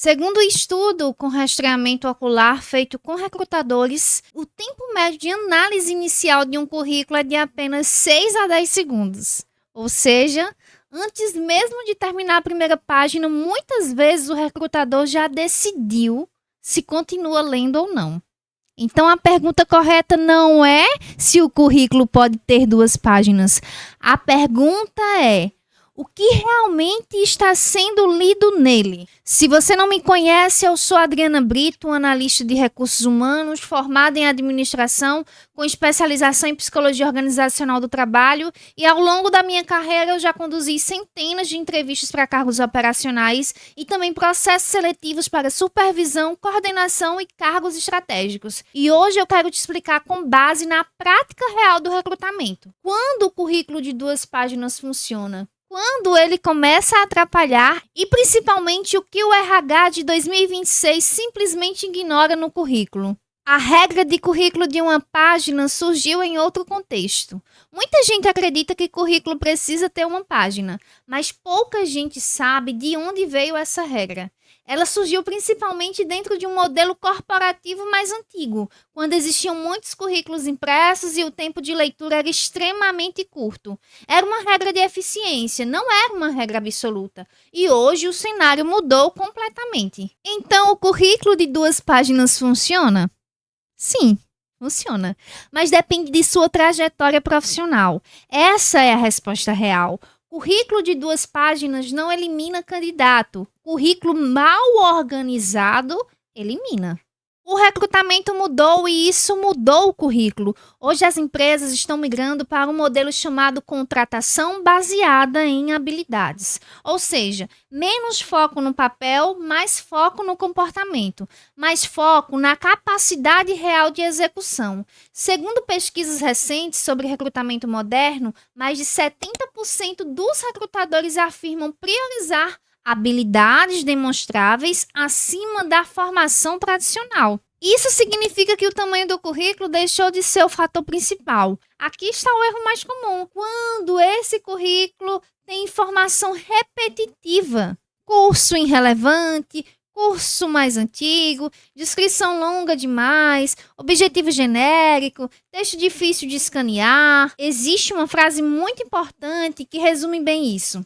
Segundo o estudo com rastreamento ocular feito com recrutadores, o tempo médio de análise inicial de um currículo é de apenas 6 a 10 segundos. Ou seja, antes mesmo de terminar a primeira página, muitas vezes o recrutador já decidiu se continua lendo ou não. Então, a pergunta correta não é se o currículo pode ter 2 páginas. A pergunta é: o que realmente está sendo lido nele? Se você não me conhece, eu sou Adriana Brito, analista de recursos humanos, formada em administração, com especialização em psicologia organizacional do trabalho, e ao longo da minha carreira eu já conduzi centenas de entrevistas para cargos operacionais e também processos seletivos para supervisão, coordenação e cargos estratégicos. E hoje eu quero te explicar com base na prática real do recrutamento. Quando o currículo de 2 páginas funciona? Quando ele começa a atrapalhar e principalmente o que o RH de 2026 simplesmente ignora no currículo. A regra de currículo de 1 página surgiu em outro contexto. Muita gente acredita que currículo precisa ter 1 página, mas pouca gente sabe de onde veio essa regra. Ela surgiu principalmente dentro de um modelo corporativo mais antigo, quando existiam muitos currículos impressos e o tempo de leitura era extremamente curto. Era uma regra de eficiência, não era uma regra absoluta. E hoje o cenário mudou completamente. Então, o currículo de 2 páginas funciona? Sim, funciona. Mas depende de sua trajetória profissional. Essa é a resposta real. Currículo de 2 páginas não elimina candidato. Currículo mal organizado elimina. O recrutamento mudou e isso mudou o currículo. Hoje as empresas estão migrando para um modelo chamado contratação baseada em habilidades. Ou seja, menos foco no papel, mais foco no comportamento, mais foco na capacidade real de execução. Segundo pesquisas recentes sobre recrutamento moderno, mais de 70% dos recrutadores afirmam priorizar habilidades demonstráveis acima da formação tradicional. Isso significa que o tamanho do currículo deixou de ser o fator principal. Aqui está o erro mais comum. Quando esse currículo tem informação repetitiva, curso irrelevante, curso mais antigo, descrição longa demais, objetivo genérico, texto difícil de escanear. Existe uma frase muito importante que resume bem isso.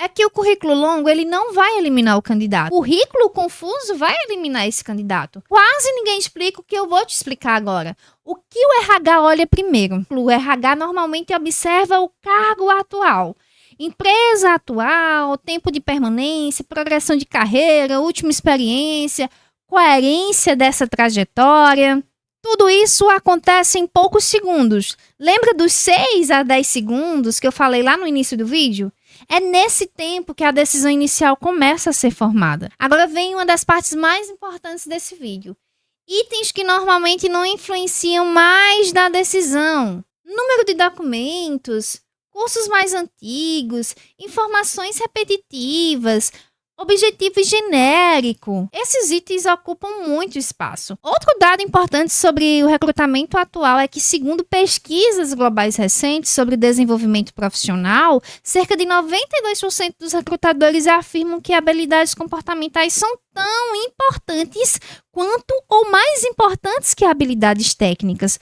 É que o currículo longo, ele não vai eliminar o candidato. O currículo confuso vai eliminar esse candidato. Quase ninguém explica o que eu vou te explicar agora. O que o RH olha primeiro? O RH normalmente observa o cargo atual. Empresa atual, tempo de permanência, progressão de carreira, última experiência, coerência dessa trajetória. Tudo isso acontece em poucos segundos. Lembra dos 6 a 10 segundos que eu falei lá no início do vídeo? É nesse tempo que a decisão inicial começa a ser formada. Agora vem uma das partes mais importantes desse vídeo. Itens que normalmente não influenciam mais da decisão. Número de documentos, cursos mais antigos, informações repetitivas, objetivo genérico. Esses itens ocupam muito espaço. Outro dado importante sobre o recrutamento atual é que, segundo pesquisas globais recentes sobre desenvolvimento profissional, cerca de 92% dos recrutadores afirmam que habilidades comportamentais são tão importantes quanto ou mais importantes que habilidades técnicas.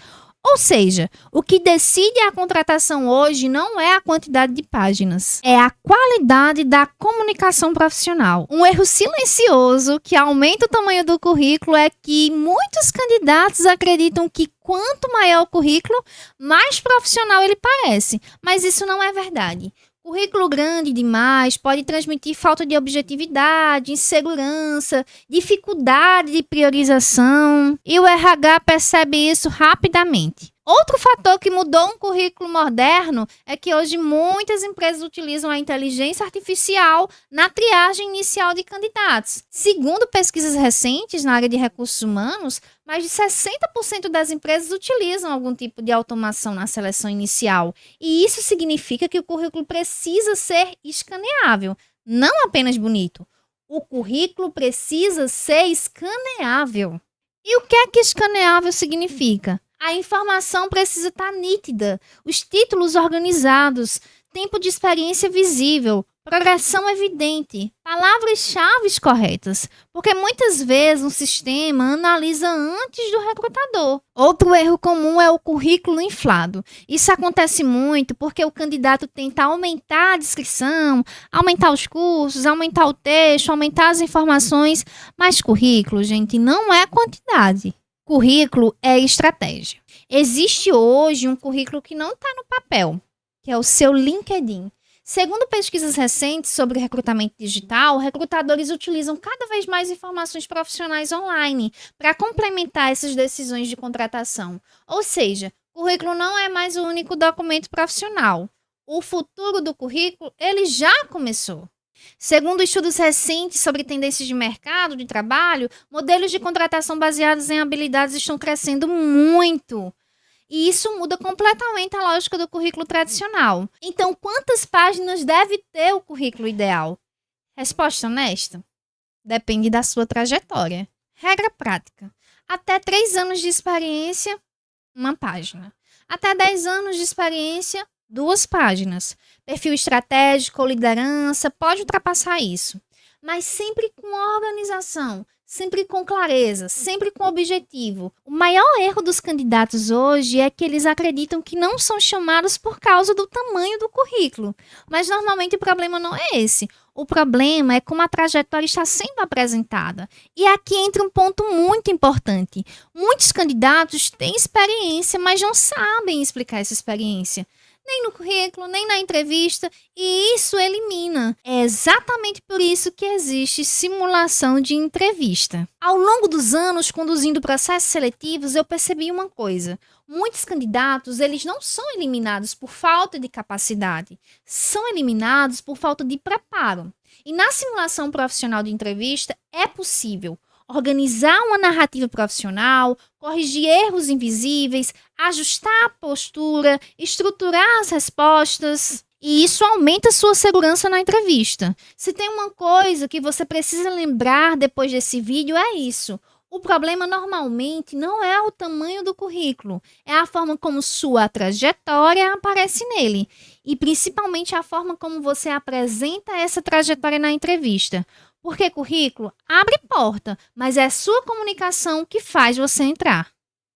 Ou seja, o que decide a contratação hoje não é a quantidade de páginas, é a qualidade da comunicação profissional. Um erro silencioso que aumenta o tamanho do currículo é que muitos candidatos acreditam que quanto maior o currículo, mais profissional ele parece, mas isso não é verdade. Currículo grande demais pode transmitir falta de objetividade, insegurança, dificuldade de priorização, e o RH percebe isso rapidamente. Outro fator que mudou um currículo moderno é que hoje muitas empresas utilizam a inteligência artificial na triagem inicial de candidatos. Segundo pesquisas recentes na área de recursos humanos, mais de 60% das empresas utilizam algum tipo de automação na seleção inicial. E isso significa que o currículo precisa ser escaneável, não apenas bonito. O currículo precisa ser escaneável. E o que é que escaneável significa? A informação precisa estar nítida, os títulos organizados, tempo de experiência visível, Progressão evidente, palavras-chave corretas, porque muitas vezes um sistema analisa antes do recrutador. Outro erro comum é o currículo inflado. Isso acontece muito porque o candidato tenta aumentar a descrição, aumentar os cursos, aumentar o texto, aumentar as informações, mas currículo, gente, não é quantidade. Currículo é estratégia. Existe hoje um currículo que não está no papel, que é o seu LinkedIn. Segundo pesquisas recentes sobre recrutamento digital, recrutadores utilizam cada vez mais informações profissionais online para complementar essas decisões de contratação. Ou seja, o currículo não é mais o único documento profissional. O futuro do currículo, ele já começou. Segundo estudos recentes sobre tendências de mercado de trabalho, modelos de contratação baseados em habilidades estão crescendo muito. E isso muda completamente a lógica do currículo tradicional. Então, quantas páginas deve ter o currículo ideal? Resposta honesta? Depende da sua trajetória. Regra prática. Até 3 anos de experiência, 1 página. Até 10 anos de experiência, 2 páginas. Perfil estratégico ou liderança, pode ultrapassar isso. Mas sempre com organização, sempre com clareza, sempre com objetivo. O maior erro dos candidatos hoje é que eles acreditam que não são chamados por causa do tamanho do currículo. Mas normalmente o problema não é esse. O problema é como a trajetória está sendo apresentada. E aqui entra um ponto muito importante. Muitos candidatos têm experiência, mas não sabem explicar essa experiência. Nem no currículo, nem na entrevista, e isso elimina. É exatamente por isso que existe simulação de entrevista. Ao longo dos anos, conduzindo processos seletivos, eu percebi uma coisa. Muitos candidatos, eles não são eliminados por falta de capacidade, são eliminados por falta de preparo. E na simulação profissional de entrevista, é possível organizar uma narrativa profissional, corrigir erros invisíveis, ajustar a postura, estruturar as respostas. E isso aumenta a sua segurança na entrevista. Se tem uma coisa que você precisa lembrar depois desse vídeo, é isso. O problema normalmente não é o tamanho do currículo, é a forma como sua trajetória aparece nele. E principalmente a forma como você apresenta essa trajetória na entrevista. Porque currículo abre porta, mas é sua comunicação que faz você entrar.